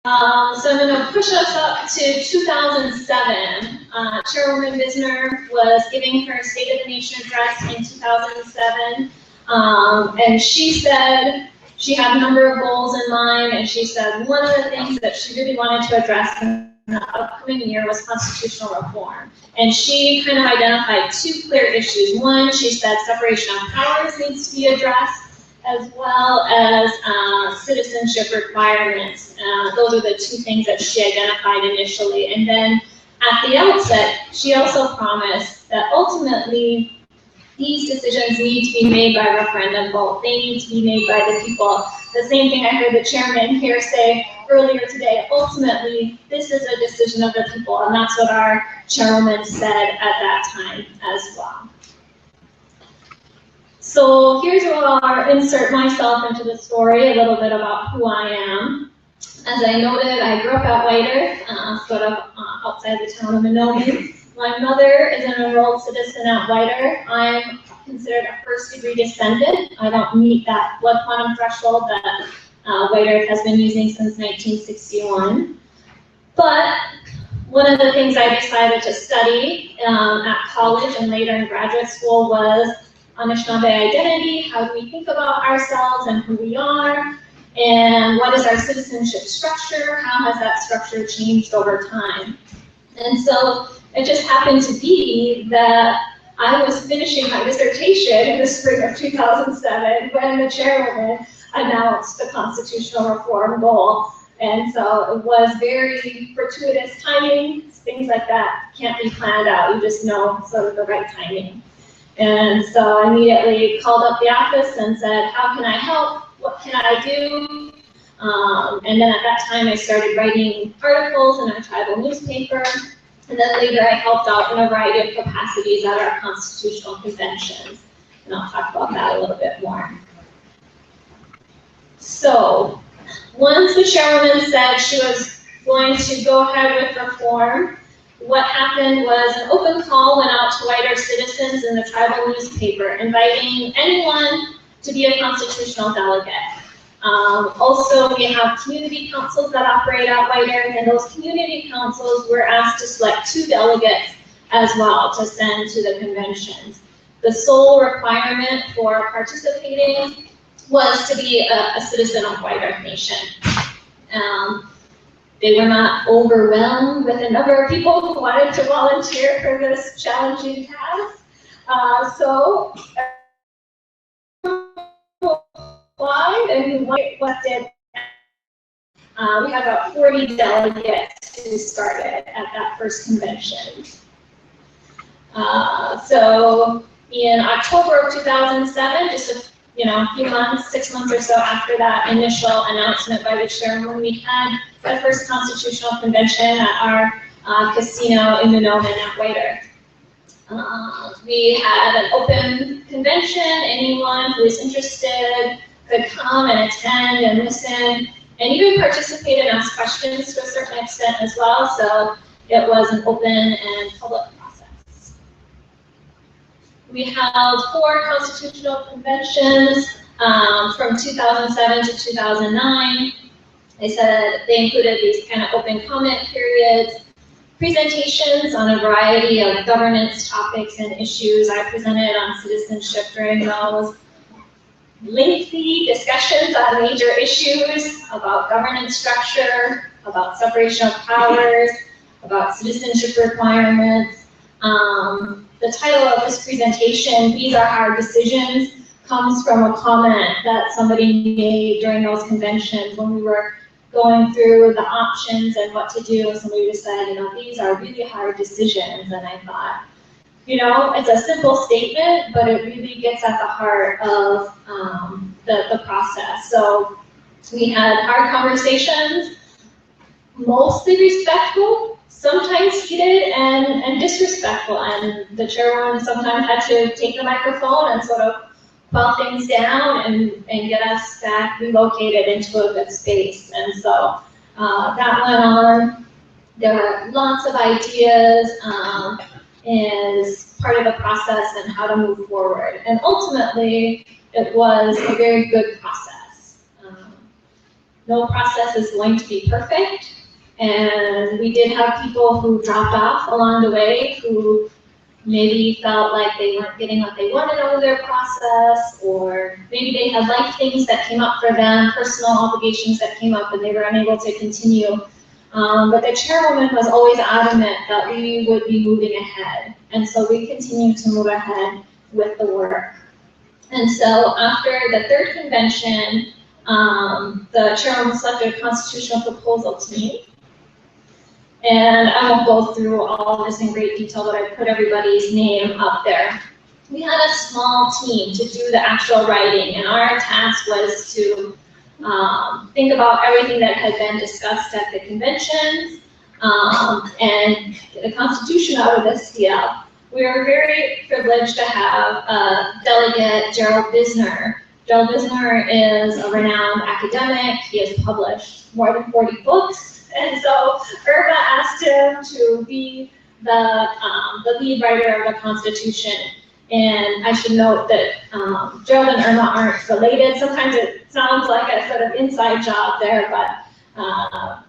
So I'm going to push us up to 2007. Chairwoman Visner was giving her State of the Nation address in 2007, and she said she had a number of goals in mind, and she said one of the things that she really wanted to address in the upcoming year was constitutional reform. And she kind of identified two clear issues. One, she said separation of powers needs to be addressed, as well as citizenship requirements. Those are the two things that she identified initially. And then at the outset, she also promised that ultimately these decisions need to be made by referendum vote. They need to be made by the people. The same thing I heard the chairman here say earlier today. Ultimately, this is a decision of the people, and that's what our chairwoman said at that time as well. So here's where I'll insert myself into the story, a little bit about who I am. As I noted, I grew up at Whiter, sort of outside the town of Menominee. My mother is an enrolled citizen at Whiter. I'm considered a first-degree descendant. I don't meet that blood quantum threshold that Whiter has been using since 1961. But one of the things I decided to study at college and later in graduate school was Anishinaabe identity. How do we think about ourselves and who we are? And what is our citizenship structure? How has that structure changed over time? And so it just happened to be that I was finishing my dissertation in the spring of 2007 when the chairwoman announced the constitutional reform goal. And so it was very fortuitous timing. Things like that can't be planned out. You just know sort of the right timing. And so I immediately called up the office and said, how can I help? What can I do? And then at that time I started writing articles in our tribal newspaper. And then later I helped out in a variety of capacities at our constitutional conventions. And I'll talk about that a little bit more. So once the chairwoman said she was going to go ahead with reform, what happened was an open call went out to Whiter citizens in the tribal newspaper, inviting anyone to be a constitutional delegate. Also, we have community councils that operate at Whiter, and those community councils were asked to select 2 delegates as well to send to the conventions. The sole requirement for participating was to be a citizen of Whiter Nation. They were not overwhelmed with a number of people who wanted to volunteer for this challenging task. So applied and we elected. We had about 40 delegates who started at that first convention. So in October of 2007, just a few months, 6 months or so after that initial announcement by the chairman, we had the first constitutional convention at our casino in Menominee at Whiter. We had an open convention. Anyone who was interested could come and attend and listen, and even participate and ask questions to a certain extent as well. So it was an open and public process. We held 4 constitutional conventions from 2007 to 2009. They said they included these kind of open comment periods, presentations on a variety of governance topics and issues. I presented on citizenship during those. Lengthy discussions on major issues about governance structure, about separation of powers, about citizenship requirements. The title of this presentation, These Are Hard Decisions, comes from a comment that somebody made during those conventions when we were going through the options and what to do. Somebody just said, these are really hard decisions. And I thought, it's a simple statement, but it really gets at the heart of the process. So we had hard conversations, mostly respectful, sometimes heated and disrespectful. And the chairwoman sometimes had to take the microphone and sort of quell things down and get us back relocated into a good space. And so that went on. There were lots of ideas as part of the process and how to move forward. And ultimately, it was a very good process. no process is going to be perfect. And we did have people who dropped off along the way who maybe felt like they weren't getting what they wanted out of their process, or maybe they had life things that came up for them, personal obligations that came up and they were unable to continue. But the chairwoman was always adamant that we would be moving ahead. And so we continued to move ahead with the work. And so after the third convention, the chairwoman selected a constitutional proposal team. And I won't go through all of this in great detail, but I put everybody's name up there. We had a small team to do the actual writing, and our task was to think about everything that had been discussed at the conventions and get a constitution out of this deal. We were very privileged to have Delegate Gerald Bisner. Gerald Bisner is a renowned academic. He has published more than 40 books. And so Irma asked him to be the lead writer of the Constitution. And I should note that Gerald and Irma aren't related. Sometimes it sounds like a sort of inside job there, but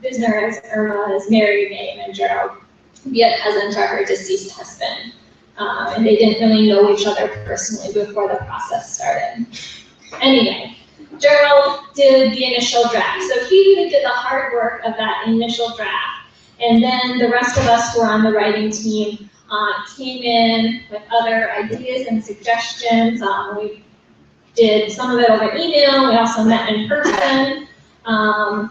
Bisner is Irma's married name, and Gerald would be a cousin to her deceased husband. And they didn't really know each other personally before the process started. Anyway. Gerald did the initial draft. So he really did the hard work of that initial draft. And then the rest of us who were on the writing team came in with other ideas and suggestions. We did some of it over email. We also met in person. The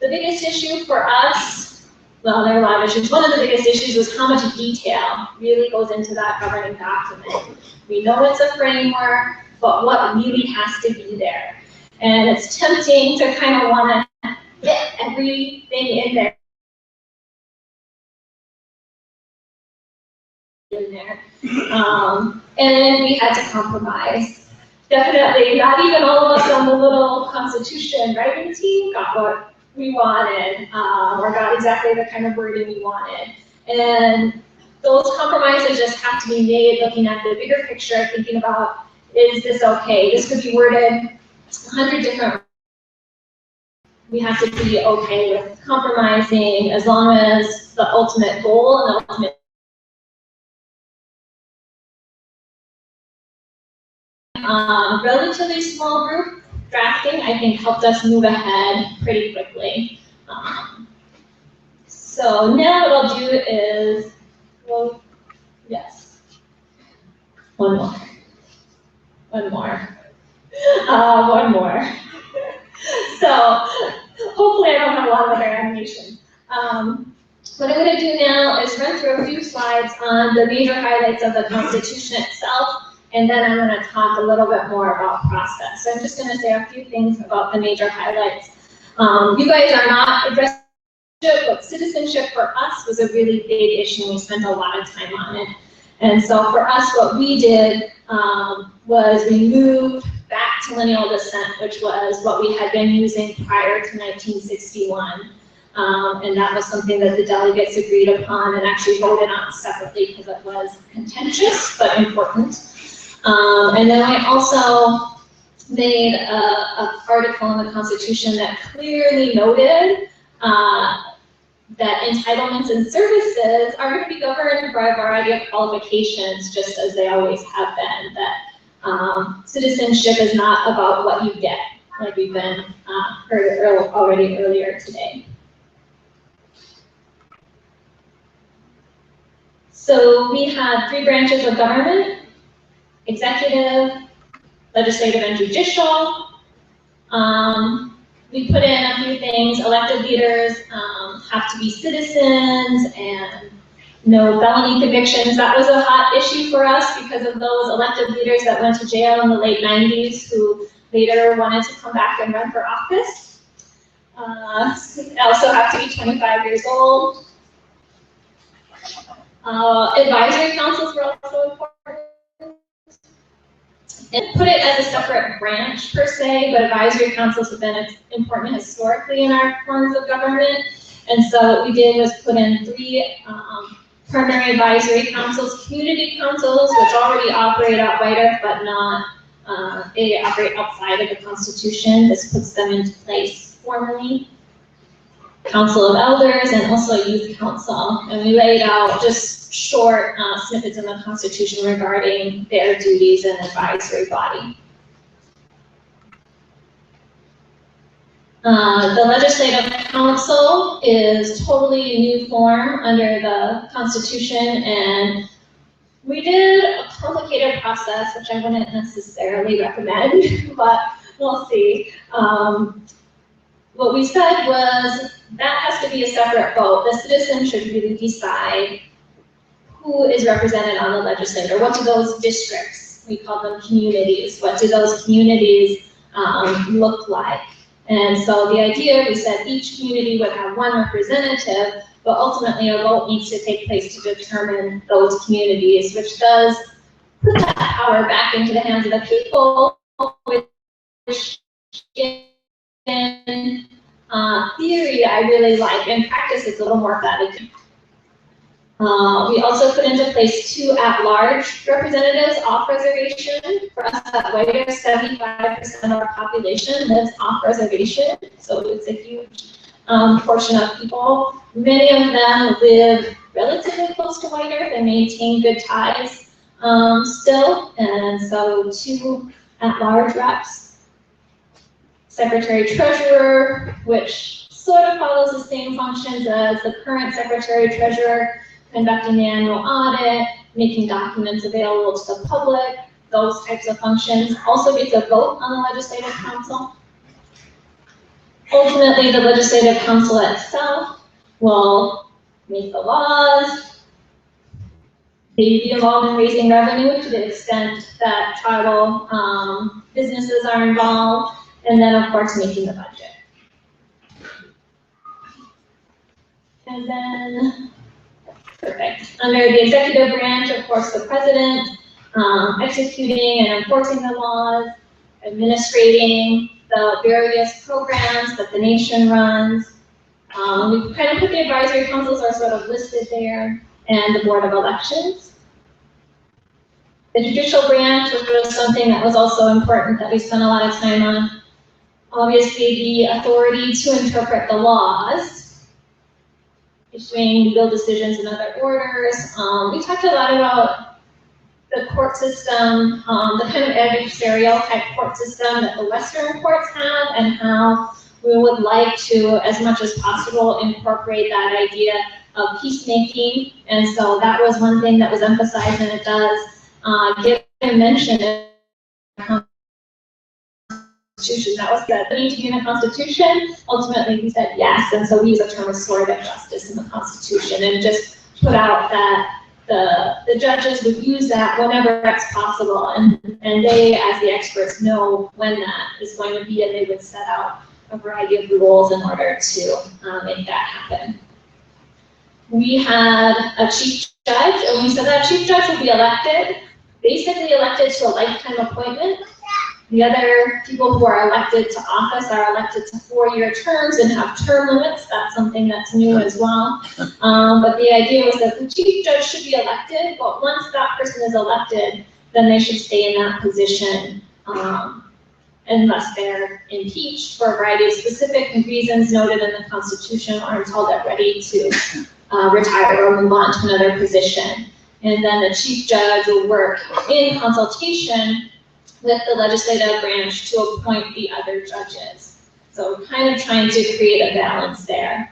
biggest issue for us, well, there were a lot of issues. One of the biggest issues was how much detail really goes into that governing document. We know it's a framework, but what really has to be there. And it's tempting to kind of want to get everything in there. And we had to compromise. Definitely, not even all of us on the little Constitution writing team got what we wanted, or got exactly the kind of wording we wanted. And those compromises just have to be made looking at the bigger picture, thinking about, is this okay? This could be worded 100 different. We have to be okay with compromising as long as the ultimate goal and the ultimate relatively small group drafting, I think, helped us move ahead pretty quickly. So now what I'll do is, well, yes, one more. So hopefully I don't have a lot of other animation. What I'm going to do now is run through a few slides on the major highlights of the Constitution itself, and then I'm going to talk a little bit more about process. So I'm just going to say a few things about the major highlights. You guys are not addressing citizenship, but citizenship for us was a really big issue, and we spent a lot of time on it. And so for us, what we did was we moved back to lineal descent, which was what we had been using prior to 1961. And that was something that the delegates agreed upon and actually voted on separately because it was contentious but important. And then I also made an article in the Constitution that clearly noted that entitlements and services are going to be governed by a variety of qualifications, just as they always have been. That citizenship is not about what you get, like we've been heard already earlier today. So we had 3 branches of government: executive, legislative, and judicial. We put in a few things. Elected leaders have to be citizens, and no felony convictions. That was a hot issue for us because of those elected leaders that went to jail in the late 90s who later wanted to come back and run for office. Also have to be 25 years old. Advisory councils were also important. And put it as a separate branch per se, but advisory councils have been important historically in our forms of government. And so what we did was put in 3 primary advisory councils, community councils, which already operate out wider, but not, they operate outside of the Constitution. This puts them into place. formally, Council of Elders, and also Youth Council. And we laid out just short snippets in the Constitution regarding their duties and advisory body. The Legislative Council is totally a new form under the Constitution, and we did a complicated process, which I wouldn't necessarily recommend, but we'll see. What we said was that has to be a separate vote. The citizens should really decide who is represented on the legislature. What do those districts, we call them communities, what do those communities look like? And so the idea, we said each community would have one representative, but ultimately a vote needs to take place to determine those communities, which does put that power back into the hands of the people, which in theory I really like. In practice, it's a little more fatigue. We also put into place 2 at-large representatives off reservation. For us at White, 75% of our population lives off reservation, so it's a huge portion of people. Many of them live relatively close to White Earth and maintain good ties still, and so 2 at-large reps. Secretary-Treasurer, which sort of follows the same functions as the current Secretary-Treasurer, conducting the annual audit, making documents available to the public, those types of functions. Also gets a vote on the Legislative Council. Ultimately, the Legislative Council itself will make the laws. They be involved in raising revenue to the extent that tribal businesses are involved, and then of course making the budget. And then, perfect. Under the executive branch, of course, the president, executing and enforcing the laws, administrating the various programs that the nation runs. We kind of put the advisory councils are sort of listed there, and the Board of Elections. The judicial branch, which was something that was also important that we spent a lot of time on. Obviously, the authority to interpret the laws, issuing legal decisions and other orders. We talked a lot about the court system, the kind of adversarial type court system that the Western courts have, and how we would like to, as much as possible, incorporate that idea of peacemaking. And so that was one thing that was emphasized, and it does give a mention in the Constitution. That was that need to be in the Constitution. Ultimately, we said yes, and so we use the term restorative justice in the Constitution, and just put out that the judges would use that whenever that's possible, and they, as the experts, know when that is going to be, and they would set out a variety of rules in order to make that happen. We had a chief judge, and we said that chief judge will be elected, basically elected to a lifetime appointment. The other people who are elected to office are elected to 4-year terms and have term limits. That's something that's new as well. But the idea was that the chief judge should be elected, but once that person is elected, then they should stay in that position unless they're impeached for a variety of specific reasons noted in the Constitution, or until they're ready to retire or move on to another position. And then the chief judge will work in consultation with the legislative branch to appoint the other judges. So kind of trying to create a balance there.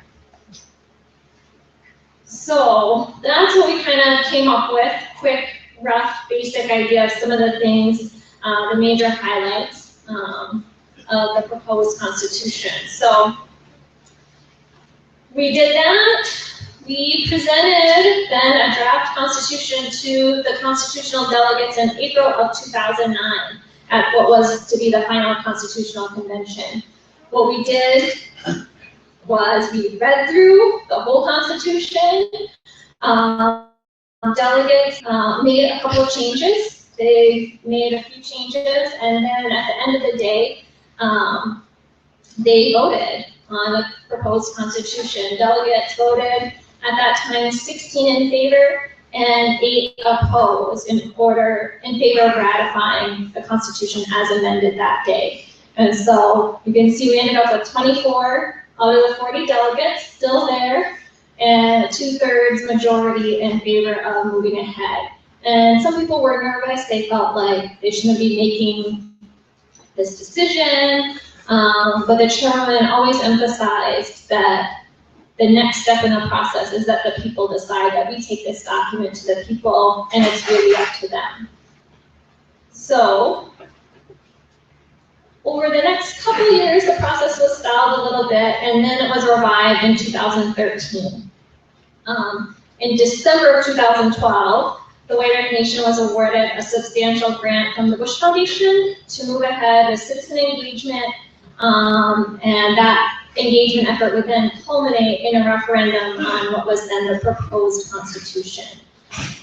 So that's what we kind of came up with, quick, rough, basic idea of some of the things, the major highlights of the proposed Constitution. So we did that. We presented then a draft Constitution to the constitutional delegates in April of 2009 at what was to be the final Constitutional Convention. What we did was we read through the whole Constitution. Delegates made a couple of changes. They made a few changes, and then at the end of the day, they voted on the proposed Constitution. Delegates voted at that time 16 in favor and 8 opposed in favor of ratifying the Constitution as amended that day. And so you can see we ended up with 24 out of the 40 delegates still there, and a 2/3 majority in favor of moving ahead. And some people were nervous. They felt like they shouldn't be making this decision, but the chairman always emphasized that the next step in the process is that the people decide, that we take this document to the people, and it's really up to them. So, over the next couple of years, the process was stalled a little bit, and then it was revived in 2013. In December of 2012, the White Earth Nation was awarded a substantial grant from the Bush Foundation to move ahead with citizen engagement, and that engagement effort would then culminate in a referendum on what was then the proposed constitution.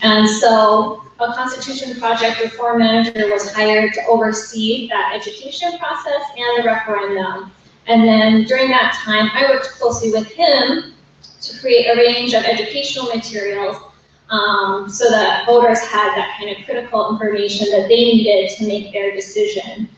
And so a constitution project reform manager was hired to oversee that education process and the referendum. And then during that time, I worked closely with him to create a range of educational materials so that voters had that kind of critical information that they needed to make their decision.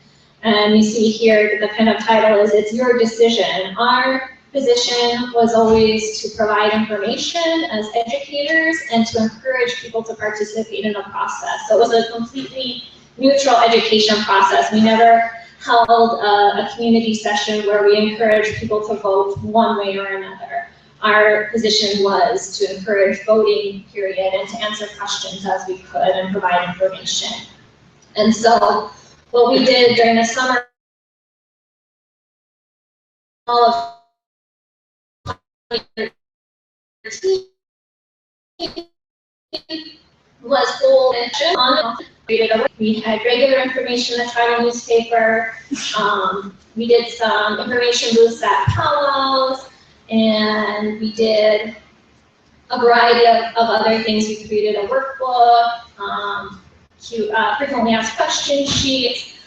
And you see here that the kind of title is, "It's Your Decision." Our position was always to provide information as educators and to encourage people to participate in the process. So it was a completely neutral education process. We never held a community session where we encouraged people to vote one way or another. Our position was to encourage voting, period, and to answer questions as we could and provide information. And so what we did during the summer of was hold on. We had regular information in the tribal newspaper. We did some information booths at powwows, and we did a variety of other things. We created a workbook, frequently asked question sheets,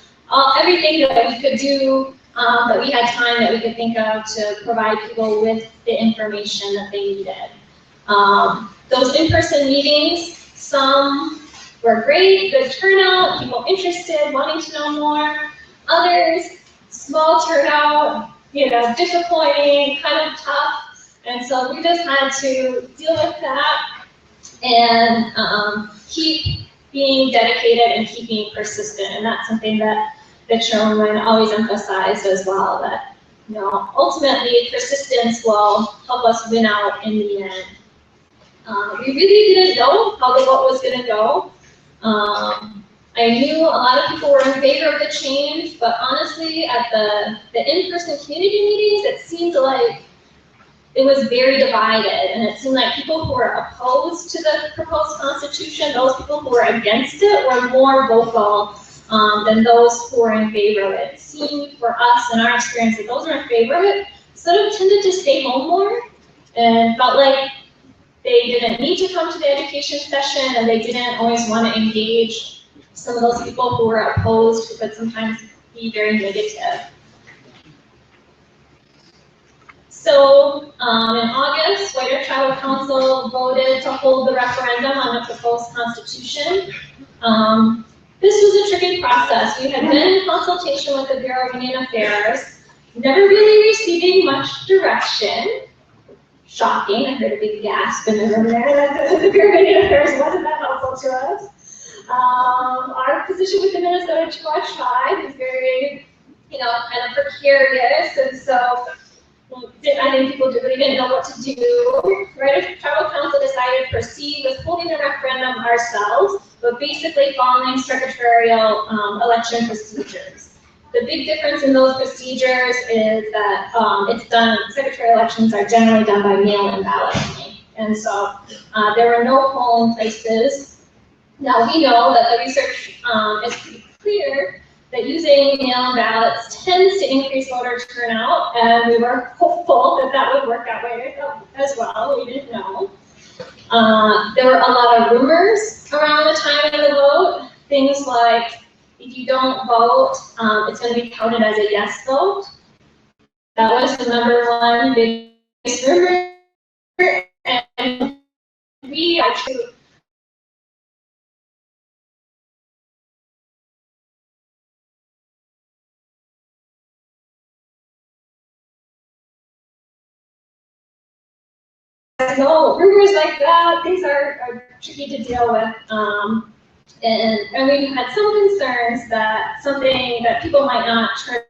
everything that we could do, that we had time that we could think of to provide people with the information that they needed. Those in-person meetings, some were great, good turnout, people interested, wanting to know more. Others, small turnout, disappointing, kind of tough. And so we just had to deal with that and keep being dedicated and keep being persistent. And that's something that the chairwoman always emphasized as well, that ultimately persistence will help us win out in the end. We really didn't know how the vote was going to go. I knew a lot of people were in favor of the change, but honestly, at the in-person community meetings, it seemed like it was very divided, and it seemed like people who were opposed to the proposed constitution, those people who were against it, were more vocal than those who were in favor of it. It seemed for us, in our experience, that those who were in favor of it sort of tended to stay home more and felt like they didn't need to come to the education session, and they didn't always want to engage some of those people who were opposed, who could sometimes be very negative. So in August, White Earth Tribal Council voted to hold the referendum on the proposed constitution. This was a tricky process. We had been in consultation with the Bureau of Indian Affairs, never really receiving much direction. Shocking, I heard a big gasp in the room there that the Bureau of Indian Affairs wasn't that helpful to us. Our position with the Minnesota Chippewa tribe is very, kind of precarious, and so I think people really didn't know what to do. Right? Tribal Council decided to proceed with holding the referendum ourselves, but basically following secretarial election procedures. The big difference in those procedures is that secretarial elections are generally done by mail-in balloting, and so there were no polling places. Now we know that the research is pretty clear that using mail-in ballots tends to increase voter turnout, and we were hopeful that that would work that way as well. We didn't know. There were a lot of rumors around the time of the vote, things like, if you don't vote, it's going to be counted as a yes vote. That was the #1 biggest rumor, and we actually guys know, rumors like that, things are tricky to deal with. And we've had some concerns that something that people might not turn.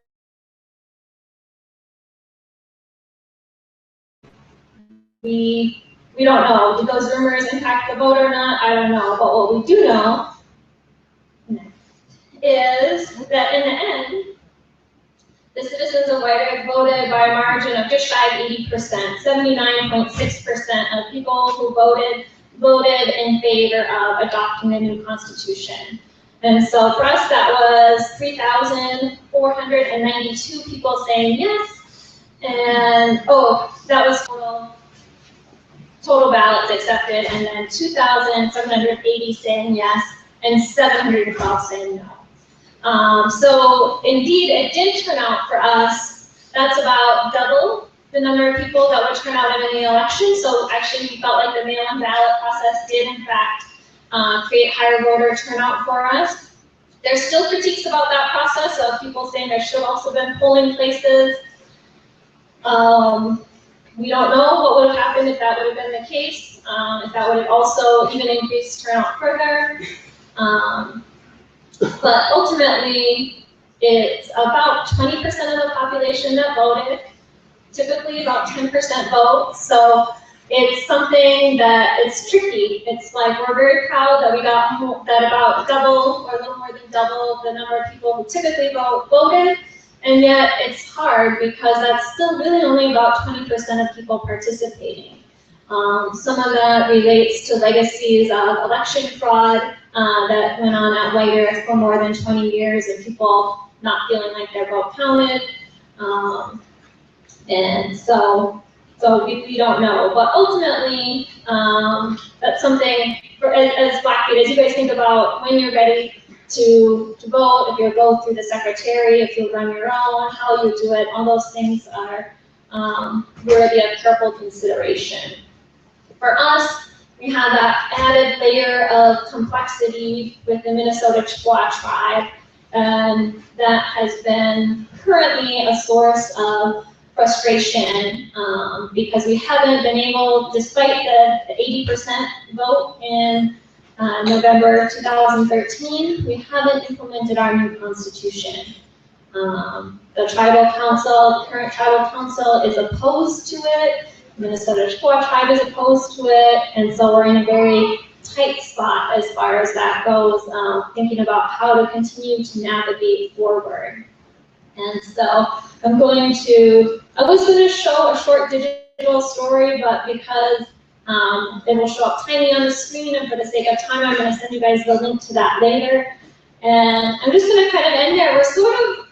We don't know. Did those rumors impact the vote or not? I don't know. But what we do know is that in the end, the citizens of White voted by a margin of just shy of 80%. 79.6% of people who voted in favor of adopting the new constitution. And so for us, that was 3,492 people saying yes. And that was total ballots accepted, and then 2,780 saying yes, and 712 saying no. So indeed, it did turn out for us. That's about double the number of people that would turn out in the election. So actually, we felt like the mail-in ballot process did, in fact, create higher voter turnout for us. There's still critiques about that process of people saying there should have also been polling places. We don't know what would have happened if that would have been the case, if that would have also even increased turnout further. But ultimately, it's about 20% of the population that voted, typically about 10% vote. So it's something that it's tricky. It's like we're very proud that we got that about double or a little more than double the number of people who typically voted. And yet it's hard because that's still really only about 20% of people participating. Some of that relates to legacies of election fraud that went on at White Earth for more than 20 years and people not feeling like their vote counted. And so we don't know. But ultimately, that's something, as Blackfeet, as you guys think about when you're ready to vote, if you'll go through the secretary, if you'll run your own, how you do it, all those things are worthy of careful consideration. For us, we have that added layer of complexity with the Minnesota Chippewa tribe, and that has been currently a source of frustration because we haven't been able, despite the 80% vote in November 2013, we haven't implemented our new constitution. The tribal council, the current tribal council is opposed to it. Minnesota Chippewa tribe is opposed to it, and so we're in a very tight spot as far as that goes, thinking about how to continue to navigate forward. And so I was going to show a short digital story, but because it will show up tiny on the screen, and for the sake of time, I'm going to send you guys the link to that later. And I'm just going to kind of end there. We're sort of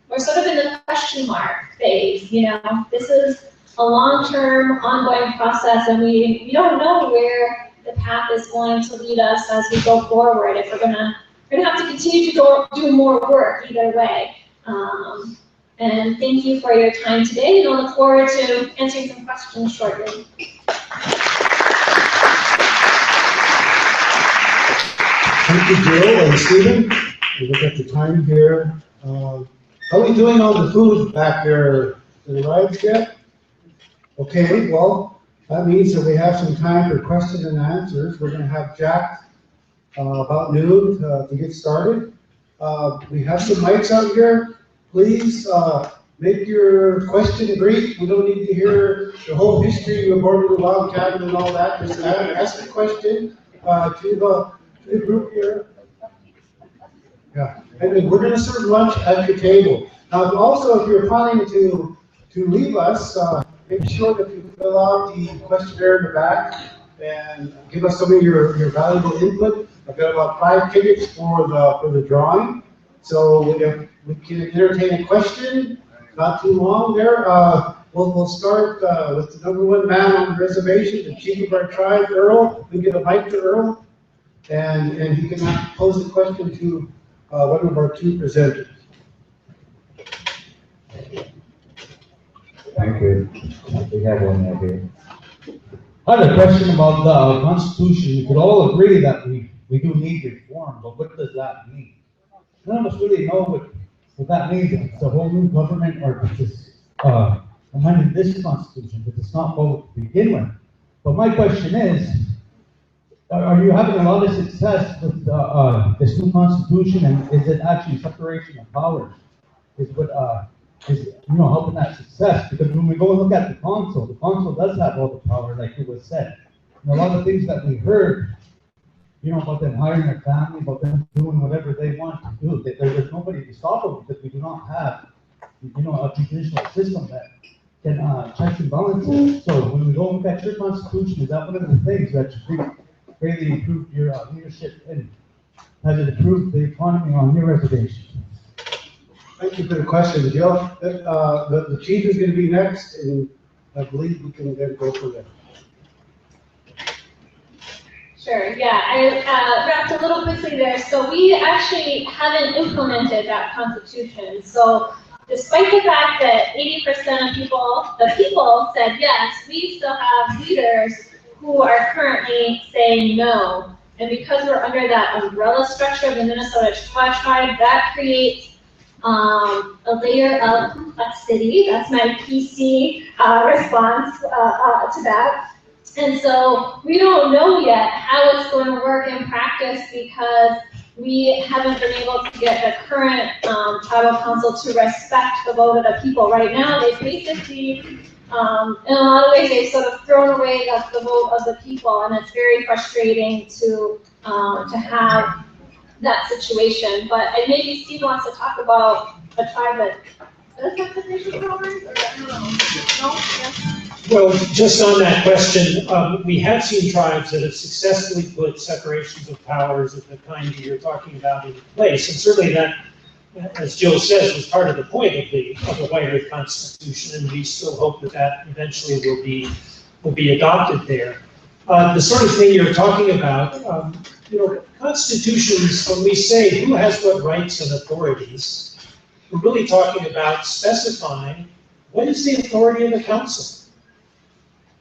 we're sort of in the question mark phase. You know, this is a long-term, ongoing process, and we don't know where the path is going to lead us as we go forward. If we're gonna have to continue to do more work either way. And thank you for your time today, and I look forward to answering some questions shortly. Thank you, Jill and Stephen. We look at the time here. How are we doing on the food back there? Did it arrive yet? Okay, well, that means that we have some time for questions and answers. We're going to have Jack about noon to get started. We have some mics out here. Please make your question brief. We don't need to hear the whole history of Border Wildcat and all that. Just ask a question to the group here. Yeah, and we're going to serve lunch at your table. Also, if you're planning to leave us, make sure that you fill out the questionnaire in the back and give us some of your valuable input. I've got about 5 tickets for the drawing, so if we can entertain a question, not too long there. We'll start with the #1 man on the reservation, the chief of our tribe, Earl. We get a mic to Earl, and he can pose a question to one of our 2 presenters. Thank you. We have one right here. I had a question about the Constitution. We could all agree that we do need reform, but what does that mean? None of us really know what that means. It's a whole new government, or just amending this constitution, because it's not voted to begin with. But my question is, are you having a lot of success with this new constitution, and is it actually separation of powers? Is what is helping that success? Because when we go and look at the council does have all the power, like it was said. And a lot of things that we heard, about them hiring their family, about them doing whatever they want to do, there's nobody to stop them because we do not have, a judicial system that can checks and balances. So when we go and look at your constitution, is that one of the things that you think greatly improved your leadership, and has it improved the economy on your reservation? Thank you for the question, Jill. The chief is going to be next, and I believe we can then go from there. Sure, yeah, I wrapped a little quickly there. So we actually haven't implemented that constitution. So despite the fact that 80% of the people said yes, we still have leaders who are currently saying no. And because we're under that umbrella structure of the Minnesota Chippewa tribe, that creates a layer of complexity. That's my PC response to that. And so we don't know yet how it's going to work in practice because we haven't been able to get the current tribal council to respect the vote of the people. Right now, they basically, in a lot of ways, they've sort of thrown away the vote of the people, and it's very frustrating to have that situation. But maybe Steve wants to talk about a tribe that does have division powers, or I don't know. No? Yes. Well, just on that question, we have seen tribes that have successfully put separations of powers of the kind you're talking about in place, and certainly that, as Jill says, was part of the point of the White Earth Constitution, and we still hope that eventually will be adopted there. The sort of thing you're talking about, constitutions, when we say who has what rights and authorities, we're really talking about specifying what is the authority of the council.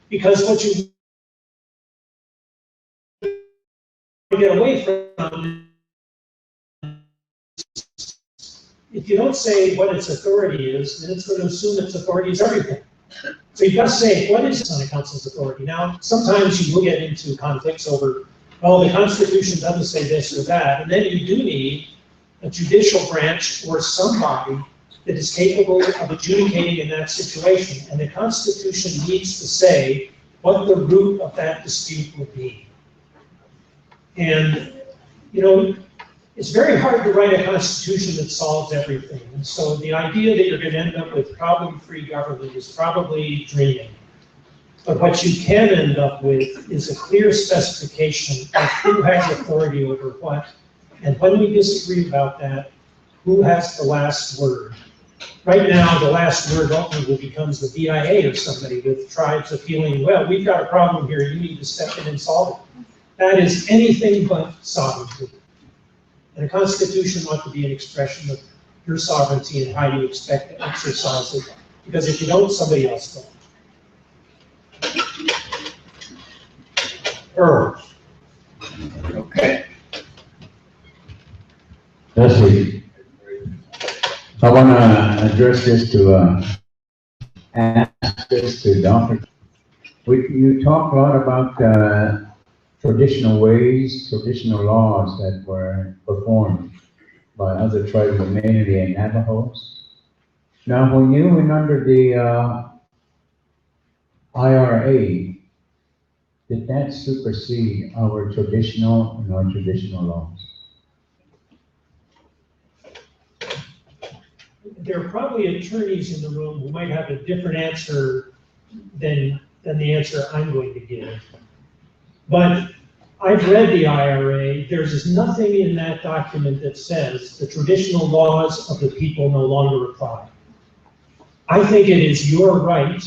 Because what you get away from, if you don't say what its authority is, then it's going to assume its authority is everything. So you've got to say, what is on a council's authority? Now, sometimes you will get into conflicts over, well, the Constitution doesn't say this or that, and then you do need a judicial branch or somebody that is capable of adjudicating in that situation. And the Constitution needs to say what the root of that dispute would be. And, it's very hard to write a constitution that solves everything. And so the idea that you're going to end up with problem-free government is probably dreaming. But what you can end up with is a clear specification of who has authority over what. And when we disagree about that, who has the last word? Right now, the last word ultimately becomes the BIA or somebody, with tribes of feeling, well, we've got a problem here, you need to step in and solve it. That is anything but sovereignty. And a constitution ought to be an expression of your sovereignty and how you expect to exercise it. Because if you don't, somebody else will. Earl. Okay. Leslie, I want to address this ask this to Doerfler. You talk a lot about traditional ways, traditional laws that were performed by other tribes, mainly in Navajos. Now, when you went under the IRA, did that supersede our traditional and non-traditional laws? There are probably attorneys in the room who might have a different answer than the answer I'm going to give. But I've read the IRA. There's nothing in that document that says the traditional laws of the people no longer apply. I think it is your right,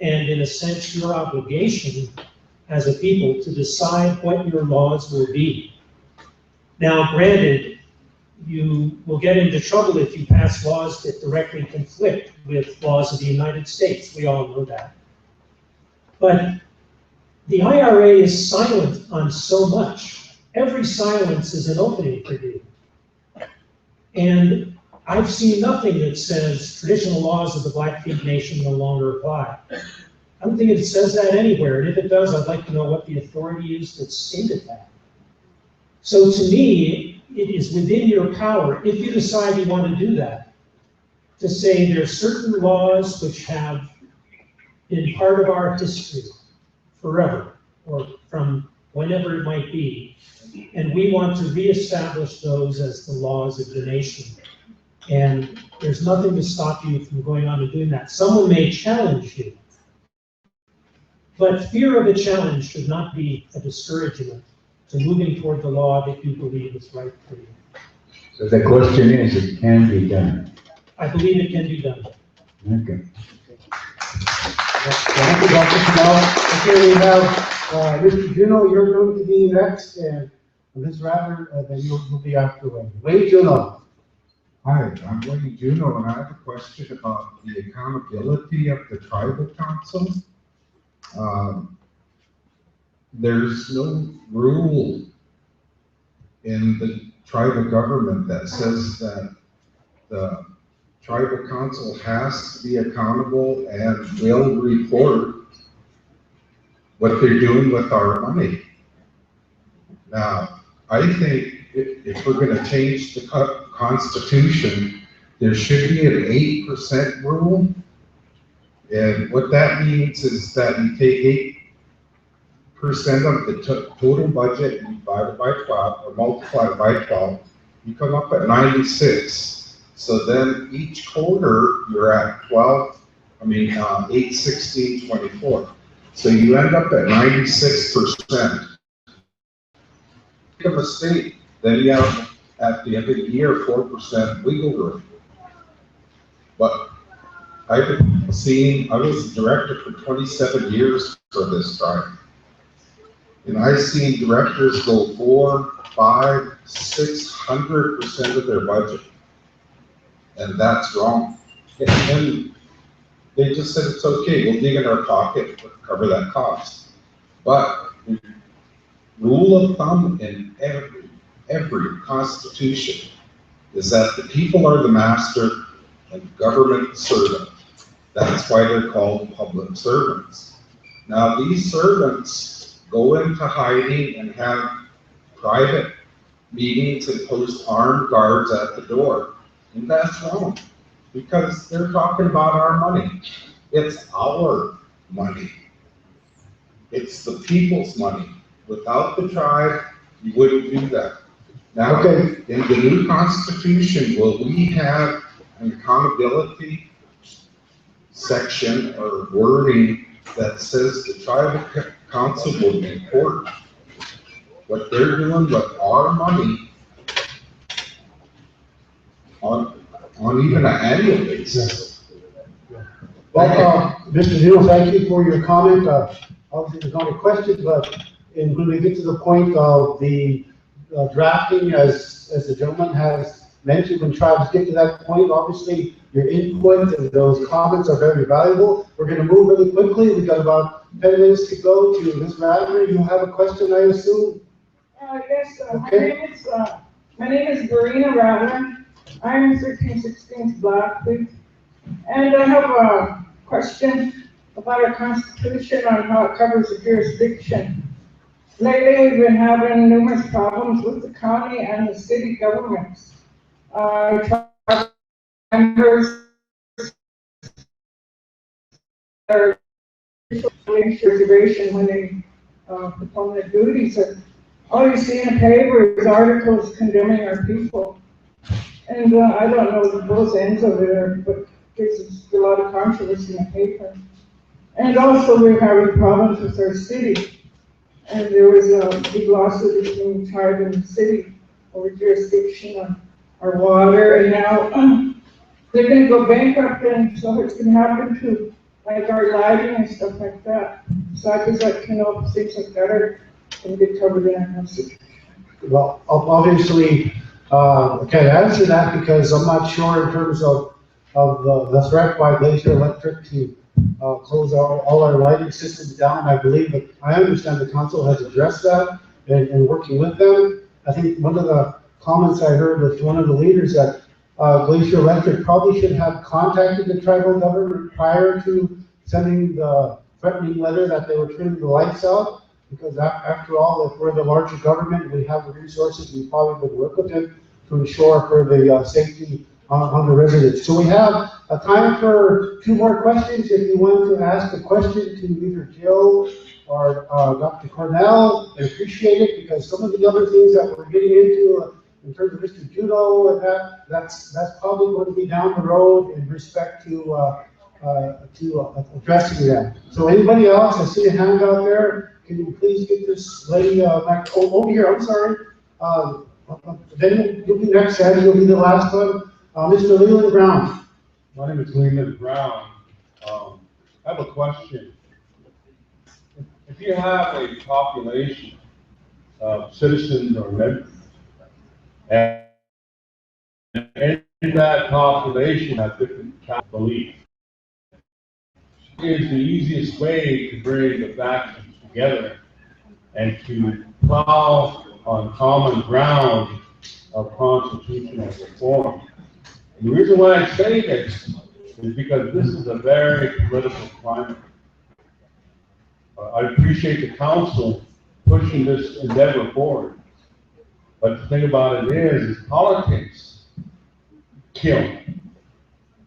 and in a sense your obligation as a people, to decide what your laws will be. Now, granted, you will get into trouble if you pass laws that directly conflict with laws of the United States. We all know that. But the IRA is silent on so much. Every silence is an opening for you. And I've seen nothing that says traditional laws of the Blackfeet Nation no longer apply. I don't think it says that anywhere, and if it does, I'd like to know what the authority is that stated that. So to me, it is within your power, if you decide you want to do that, to say there are certain laws which have been part of our history forever, or from whenever it might be, and we want to reestablish those as the laws of the nation. And there's nothing to stop you from going on and doing that. Someone may challenge you, but fear of a challenge should not be a discouragement to moving toward the law that you believe is right for you. So the question is, it can be done. I believe it can be done. Okay. Thank you, Dr. Canal. Okay, we have, Mr. Juno, you're going to be next, and Ms. Rather, then you'll be after Wayne. Wayne Juno. Hi, I'm Wayne Juno, and I have a question about the accountability of the tribal council. There's no rule in the tribal government that says that the tribal council has to be accountable and will report what they're doing with our money. Now, I think if we're going to change the Constitution, there should be an 8% rule. And what that means is that you take 8% of the total budget and divide it by 12, or multiply it by 12, you come up at 96. So then each quarter, you're at 8, 16, 24. So you end up at 96%. Make a mistake, then you have, at the end of the year, 4% wiggle room. But I was a director for 27 years for this tribe. And I've seen directors go 400, 500, 600% of their budget. And that's wrong. And they just said, it's okay, we'll dig in our pocket to cover that cost. But the rule of thumb in every constitution is that the people are the master and government the servant. That's why they're called public servants. Now, these servants go into hiding and have private meetings and post armed guards at the door. And that's wrong, because they're talking about our money. It's our money. It's the people's money. Without the tribe, you wouldn't do that. Now, Okay. in the new Constitution, will we have an accountability section or wording that says the tribal council will report what they're doing with our money on even an annual basis? Well, Mr. Juno, thank you for your comment. Obviously, there's not a question, but when we get to the point of the drafting, as the gentleman has mentioned, when tribes get to that point, obviously, your input and those comments are very valuable. We're going to move really quickly. We've got about 10 minutes to go to Ms. Radner. You have a question, I assume? Yes, Okay. my name is Verena Radner. I'm 1316 Blackfeet, and I have a question about our Constitution on how it covers the jurisdiction. Lately, we've been having numerous problems with the county and the city governments. Members are reservation when they perform their duties. And all you see in the paper is articles condemning our people. And I don't know both ends of it, but there's a lot of controversy in the paper. And also we're having problems with our city. And there was a big lawsuit between the tribe and the city over jurisdiction on our water. And now they're going to go bankrupt, and so it's going to happen to like our lighting and stuff like that. So I just like to know if things like that are going to be covered in our Constitution. Well, obviously, I can't answer that because I'm not sure in terms of the threat by Glacier Electric to close all our lighting systems down. I believe that, I understand the council has addressed that and working with them. I think one of the comments I heard with one of the leaders that Glacier Electric probably should have contacted the tribal government prior to sending the threatening letter that they were turning the lights out. Because after all, if we're the larger government, we have the resources, we probably would work with them to ensure for the safety on the residents. So we have a time for 2 more questions. If you want to ask a question to either Jill or Dr. Cornell, I appreciate it, because some of the other things that we're getting into in terms of Mr. Judo and that's probably going to be down the road in respect to addressing that. So anybody else, I see a hand out there. Can you please get this lady back over here? I'm sorry. Then you'll be next, Sandy. You'll be the last one. Mr. Leland Brown. My name is Leland Brown. I have a question. If you have a population of citizens or members, and in that population have different beliefs, is the easiest way to bring the factions together and to plow on common ground of constitutional reform. And the reason why I say this is because this is a very political climate. I appreciate the council pushing this endeavor forward. But the thing about it is politics kill.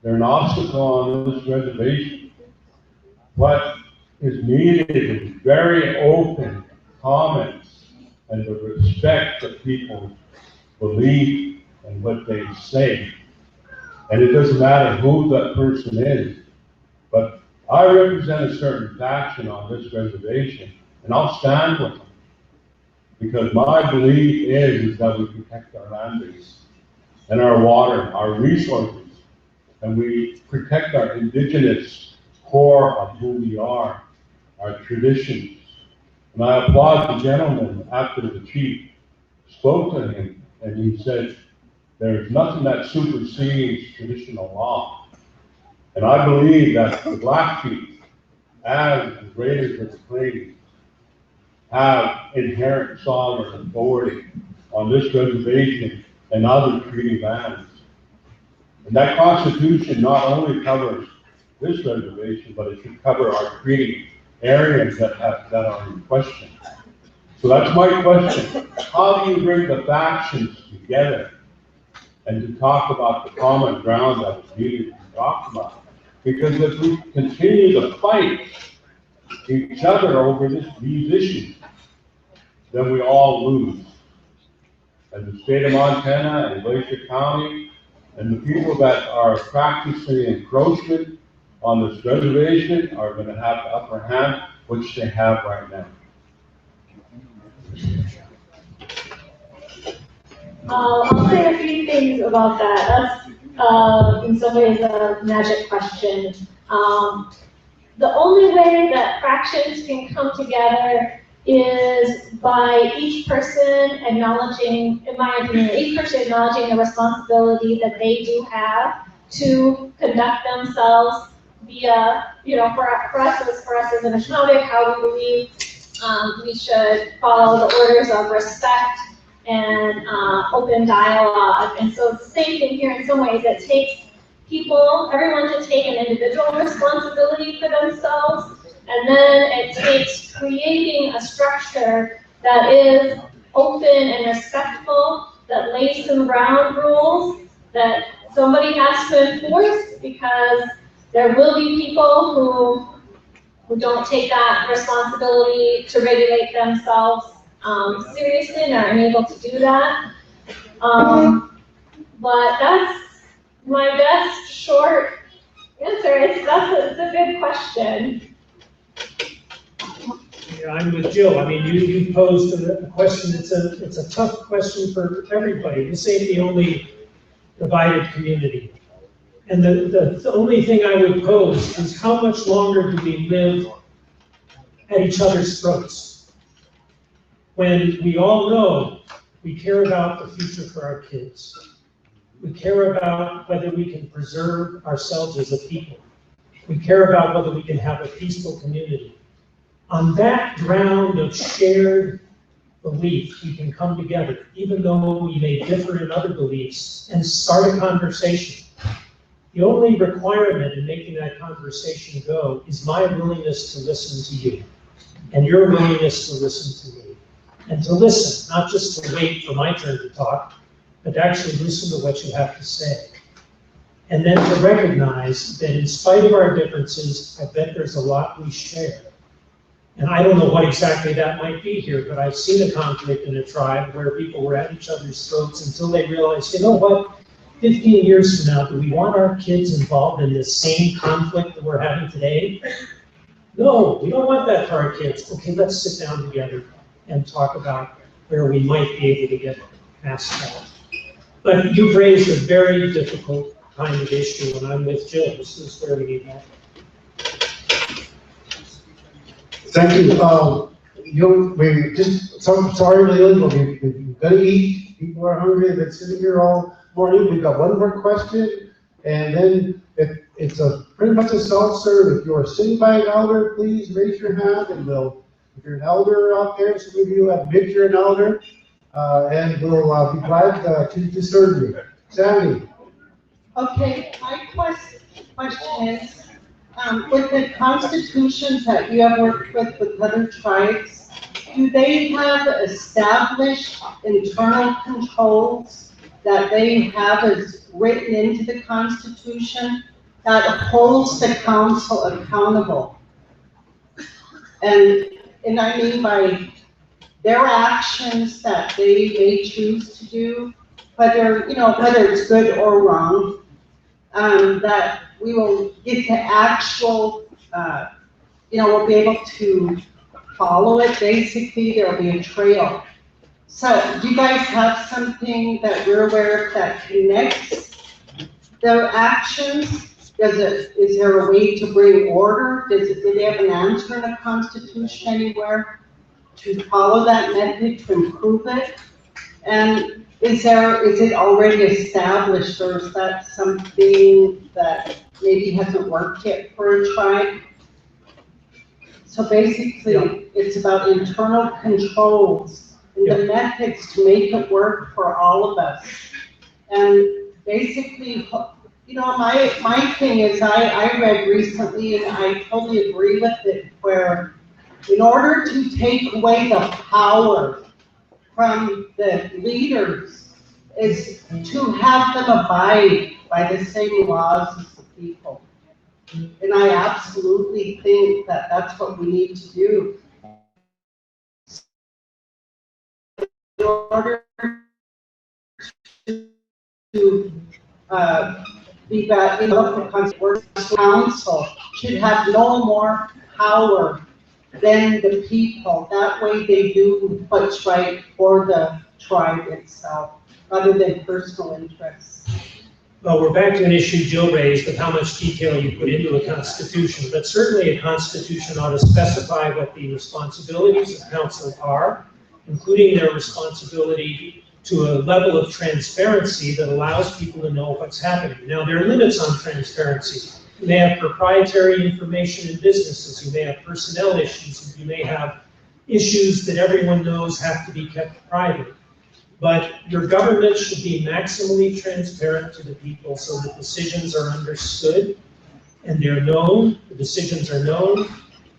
They're an obstacle on this reservation. What is needed is very open comments and the respect of people's belief and what they say. And it doesn't matter who that person is, but I represent a certain faction on this reservation, and I'll stand with them. Because my belief is that we protect our land base and our water, our resources, and we protect our indigenous core of who we are, our traditions. And I applaud the gentleman after the chief spoke to him, and he said, there's nothing that supersedes traditional law. And I believe that the Blackfeet, as the Raiders of the Plains, have inherent sovereign authority on this reservation and other treaty lands. And that Constitution not only covers this reservation, but it should cover our treaty areas that are in question. So that's my question. How do you bring the factions together and to talk about the common ground that is needed to talk about? Because if we continue to fight each other over these issues, then we all lose. And the state of Montana and Glacier County and the people that are practicing encroachment on this reservation are going to have the upper hand, which they have right now. I'll say a few things about that. That's in some ways a magic question. The only way that fractions can come together is by each person acknowledging, in my opinion, each person acknowledging the responsibility that they do have to conduct themselves via, for us as Anishinaabe, how we believe we should follow the orders of respect and open dialogue. And so it's the same thing here in some ways. It takes everyone to take an individual responsibility for themselves, and then it takes creating a structure that is open and respectful, that lays some ground rules that somebody has to enforce, because there will be people who don't take that responsibility to regulate themselves seriously and are unable to do that. But that's my best short answer. It's a good question. Yeah, I'm with Jill. I mean, you posed a question. It's a tough question for everybody. This ain't the only divided community. And the only thing I would pose is, how much longer do we live at each other's throats? When we all know we care about the future for our kids. We care about whether we can preserve ourselves as a people. We care about whether we can have a peaceful community. On that ground of shared belief, we can come together, even though we may differ in other beliefs, and start a conversation. The only requirement in making that conversation go is my willingness to listen to you, and your willingness to listen to me. And to listen, not just to wait for my turn to talk, but to actually listen to what you have to say. And then to recognize that in spite of our differences, I bet there's a lot we share. And I don't know what exactly that might be here, but I've seen a conflict in a tribe where people were at each other's throats until they realized, you know what, 15 years from now, do we want our kids involved in this same conflict that we're having today? No, we don't want that for our kids. Okay, let's sit down together and talk about where we might be able to get past that. But you've raised a very difficult kind of issue, and I'm with Jill. This is where we need that. Thank you. We just, sorry, Leland, we've got to eat. People are hungry. They've been sitting here all morning. We've got one more question, and then it's pretty much a self-serve. If you're sitting by an elder, please raise your hand, and if you're an elder out there, some of you admit you're an elder, and we'll be glad to serve you. Sandy. Okay, my question is, with the constitutions that you have worked with other tribes, do they have established internal controls that they have as written into the Constitution that holds the council accountable? And I mean by their actions that they may choose to do, whether it's good or wrong, that we will get to actual, we'll be able to follow it. Basically, there'll be a trail. So do you guys have something that you're aware of that connects their actions? Is there a way to bring order? Do they have an answer in the Constitution anywhere to follow that method to improve it? And is it already established, or is that something that maybe hasn't worked yet for a tribe? So basically, it's about internal controls and the methods to make it work for all of us. And basically, my thing is, I read recently, and I totally agree with it, where in order to take away the power from the leaders is to have them abide by the same laws as the people. And I absolutely think that that's what we need to do. In order to be that, the council should have no more power than the people. That way they do what's right for the tribe itself, rather than personal interests. Well, we're back to an issue Jill raised of how much detail you put into a constitution, but certainly a constitution ought to specify what the responsibilities of council are, including their responsibility to a level of transparency that allows people to know what's happening. Now, there are limits on transparency. You may have proprietary information in businesses, you may have personnel issues, you may have issues that everyone knows have to be kept private. But your government should be maximally transparent to the people so that decisions are understood and they're known, the decisions are known.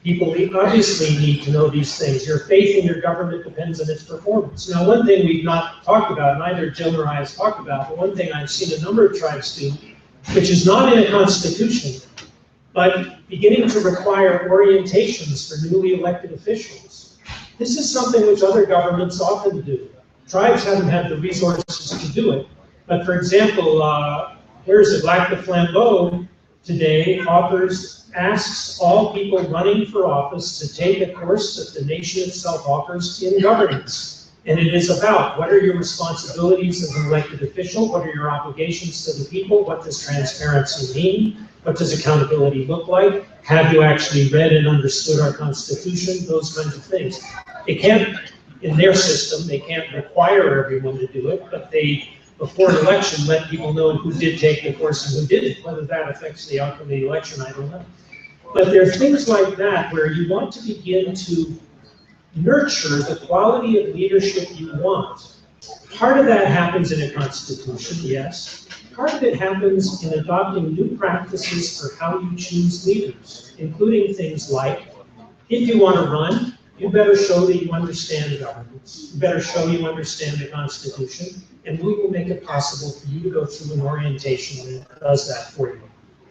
People obviously need to know these things. Your faith in your government depends on its performance. Now, one thing we've not talked about, neither Jill nor I has talked about, but one thing I've seen a number of tribes do, which is not in a constitution, but beginning to require orientations for newly elected officials. This is something which other governments often do. Tribes haven't had the resources to do it, but for example, here's a Lac de Flambeau today asks all people running for office to take a course that the nation itself offers in governance. And it is about what are your responsibilities as an elected official, what are your obligations to the people, what does transparency mean, what does accountability look like, have you actually read and understood our Constitution, those kinds of things. They can't, in their system, they can't require everyone to do it, but they, before an election, let people know who did take the course and who didn't. Whether that affects the outcome of the election, I don't know. But there are things like that where you want to begin to nurture the quality of leadership you want. Part of that happens in a constitution, yes. Part of it happens in adopting new practices for how you choose leaders, including things like, if you want to run, you better show that you understand governance. You better show you understand the Constitution, and we will make it possible for you to go through an orientation that does that for you.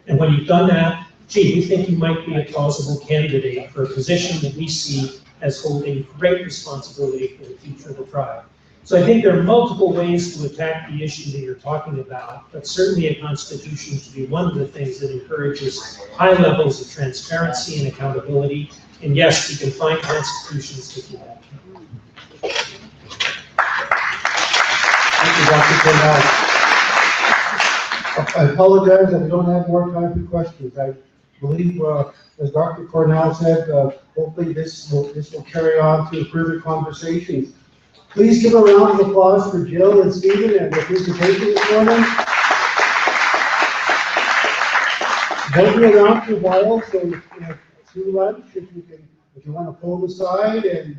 And when you've done that, gee, we think you might be a plausible candidate for a position that we see as holding great responsibility for the future of the tribe. So I think there are multiple ways to attack the issue that you're talking about, but certainly a constitution should be one of the things that encourages high levels of transparency and accountability. And yes, you can find constitutions to do that. Thank you, Dr. Cornell. I apologize that we don't have more time for questions. I believe, as Dr. Cornell said, hopefully this will carry on to further conversations. Please give a round of applause for Jill and Stephen and their presentation this morning. They'll be around for a while, so through lunch, if you want to pull aside and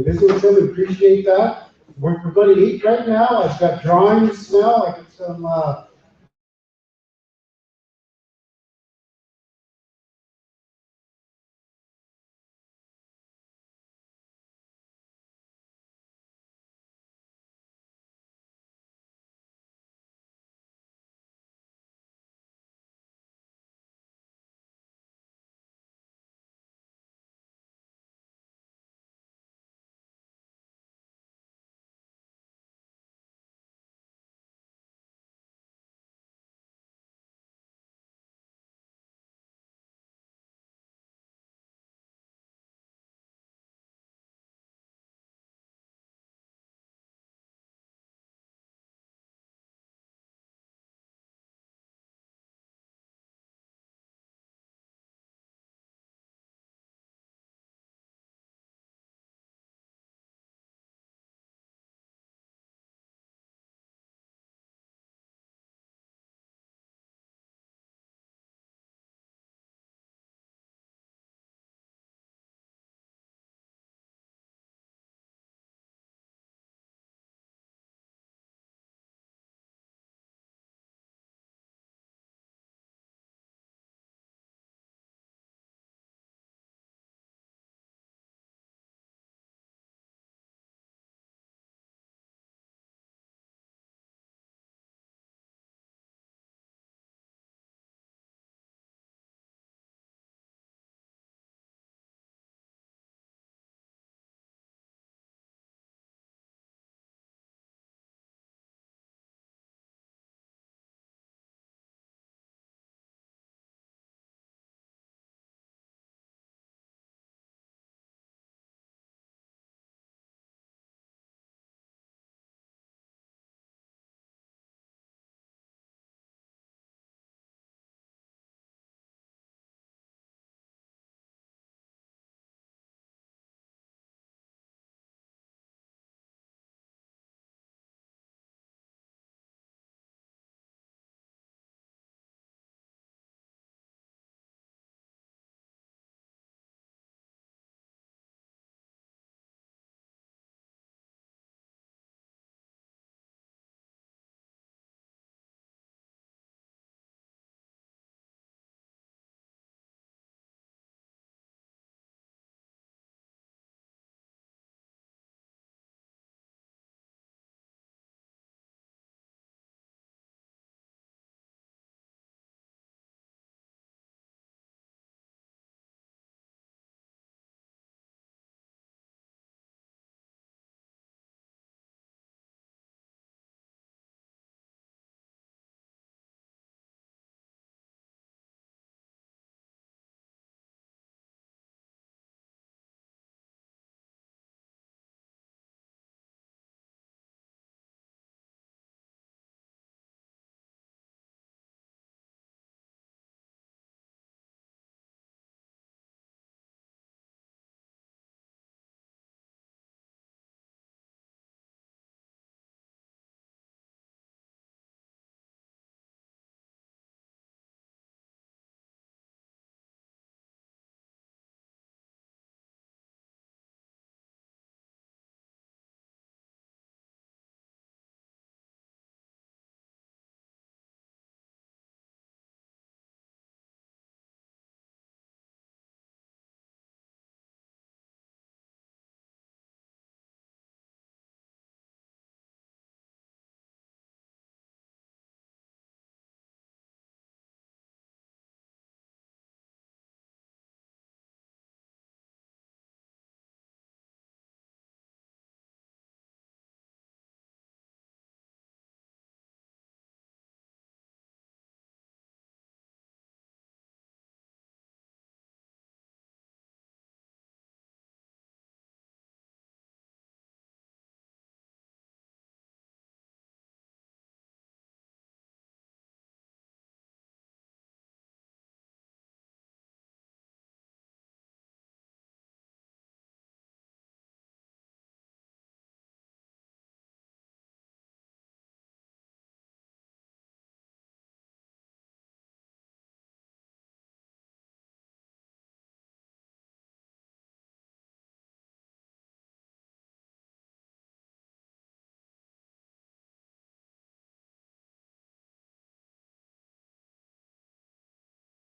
visit with them, we appreciate that. We're going to eat right now. I've got drawings now. I got some